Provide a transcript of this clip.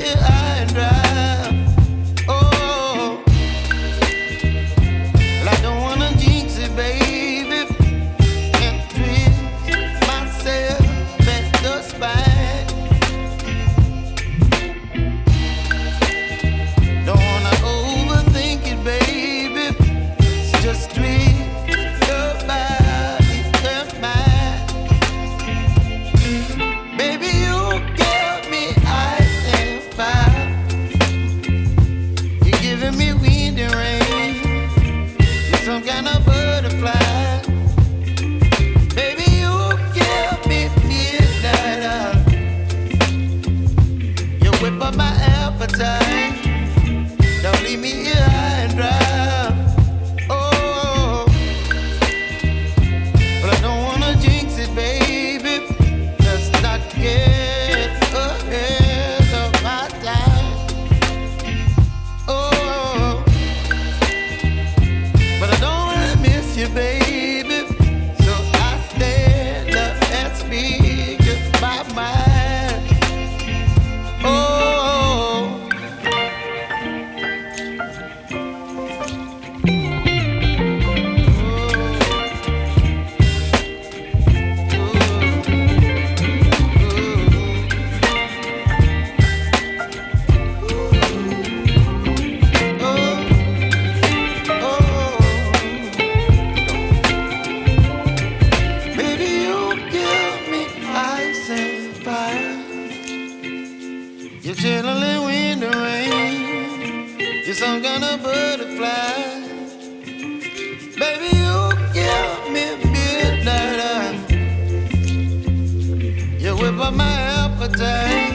here high and dry. Oh, well, I don't wanna jinx it, baby, and twist myself at the spine. Don't wanna overthink it, baby. It's just twist your body and mine. Baby, you give me ice and fire. You're giving me wind and rain. You're some kind of butterfly. Baby, you give me midnight. You whip up my appetite. Don't leave me here high and dry. Oh, but I don't wanna jinx it, baby. Let's not get ahead of my time. Oh, but I don't wanna miss you, baby. So I stand up and speak my mind. Oh. Baby, you give me ice and fire. You're chilling wind and rain. You're some kind of butterfly. Baby, you give me midnight. You whip up my appetite.